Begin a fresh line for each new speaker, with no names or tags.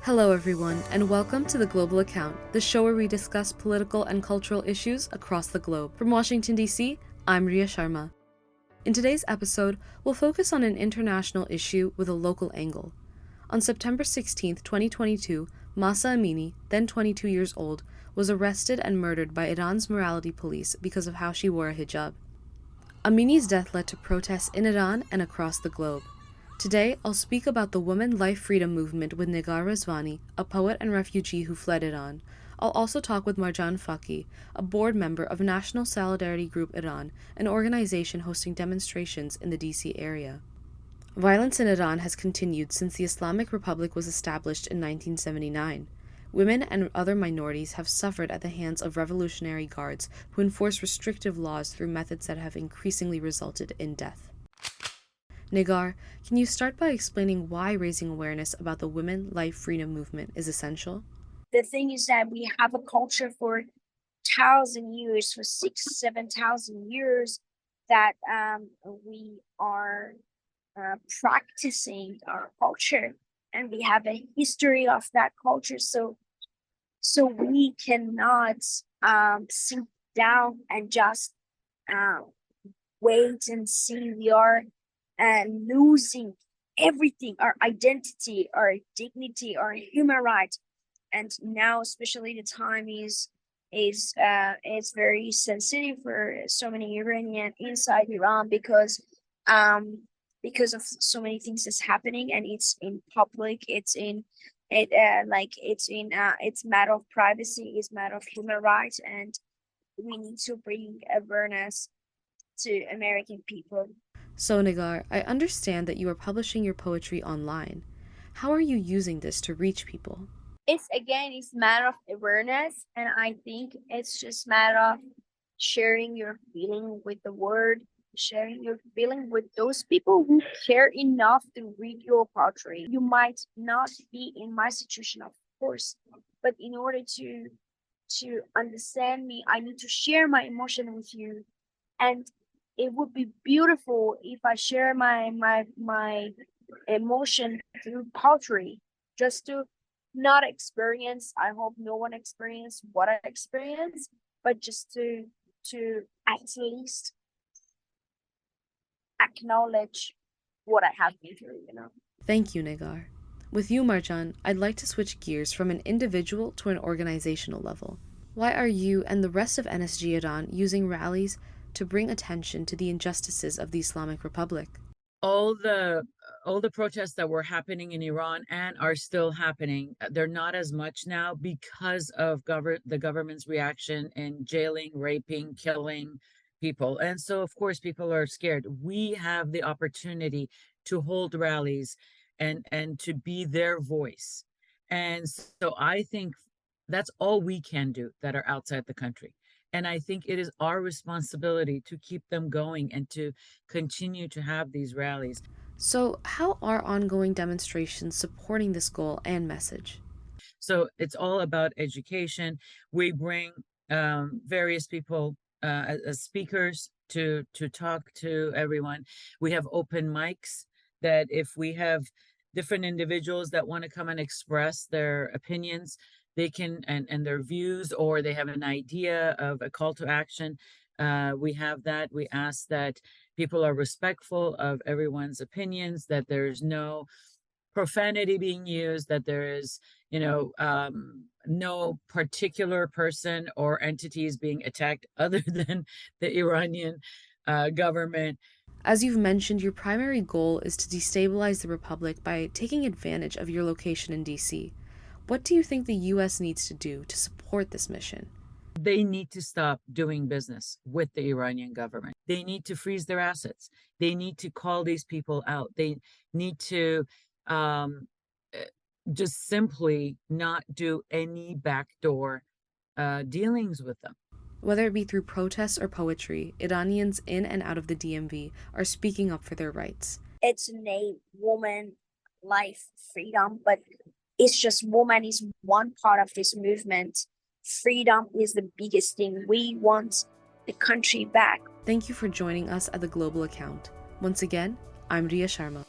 Hello, everyone, and welcome to the Global Account, the show where we discuss political and cultural issues across the globe. From Washington, D.C., I'm Riya Sharma. In today's episode, we'll focus on an international issue with a local angle. On September 16, 2022, Mahsa Amini, then 22 years old, was arrested and murdered by Iran's morality police because of how she wore a hijab. Amini's death led to protests in Iran and across the globe. Today, I'll speak about the Women Life Freedom Movement with Negar Rezvani, a poet and refugee who fled Iran. I'll also talk with Marjan Faki, a board member of National Solidarity Group Iran, an organization hosting demonstrations in the DC area. Violence in Iran has continued since the Islamic Republic was established in 1979. Women and other minorities have suffered at the hands of revolutionary guards who enforce restrictive laws through methods that have increasingly resulted in death. Negar, can you start by explaining why raising awareness about the Women Life Freedom Movement is essential?
The thing is that we have a culture for 1,000 years, for 7,000 years, that we are practicing our culture, and we have a history of that culture. So we cannot sit down and just wait and see. We are losing everything: our identity, our dignity, our human rights. And now, especially, the time is it's very sensitive for so many Iranian inside Iran, because of so many things that's happening, and it's in public, it's in it it's matter of privacy, it's matter of human rights, and we need to bring awareness to American people.
So, Negar, I understand that you are publishing your poetry online. How are you using this to reach people?
It's matter of awareness, and I think it's just matter of sharing your feeling with the word, sharing your feeling with those people who care enough to read your poetry. You might not be in my situation, of course, but in order to understand me, I need to share my emotion with you. And it would be beautiful if I share my emotion through poetry, just to not experience. I hope no one experience what I experienced, but just to at least acknowledge what I have been through.
Thank you, Negar. With you, Marjan, I'd like to switch gears from an individual to an organizational level. Why are you and the rest of NSG Iran using rallies to bring attention to the injustices of the Islamic Republic?
all the all the protests that were happening in Iran and are still happening, they're not as much now because of the government's reaction in jailing, raping, killing people. And so, of course, people are scared. We have the opportunity to hold rallies and to be their voice. And so I think that's all we can do that are outside the country. And I think it is our responsibility to keep them going and to continue to have these rallies.
So, how are ongoing demonstrations supporting this goal and message?
So it's all about education. We bring various people as speakers to talk to everyone. We have open mics that if we have different individuals that want to come and express their opinions, they can, and their views, or they have an idea of a call to action. We have that. We ask that people are respectful of everyone's opinions, that there's no profanity being used, that there is, no particular person or entities being attacked other than the Iranian government.
As you've mentioned, your primary goal is to destabilize the Republic by taking advantage of your location in DC. What do you think the U.S. needs to do to support this mission?
They need to stop doing business with the Iranian government. They need to freeze their assets. They need to call these people out. They need to um, eh, just simply not do any backdoor dealings with them.
Whether it be through protests or poetry, Iranians in and out of the DMV are speaking up for their rights.
It's a woman life freedom, but it's just woman is one part of this movement. Freedom is the biggest thing. We want the country back.
Thank you for joining us at the Global Account. Once again, I'm Riya Sharma.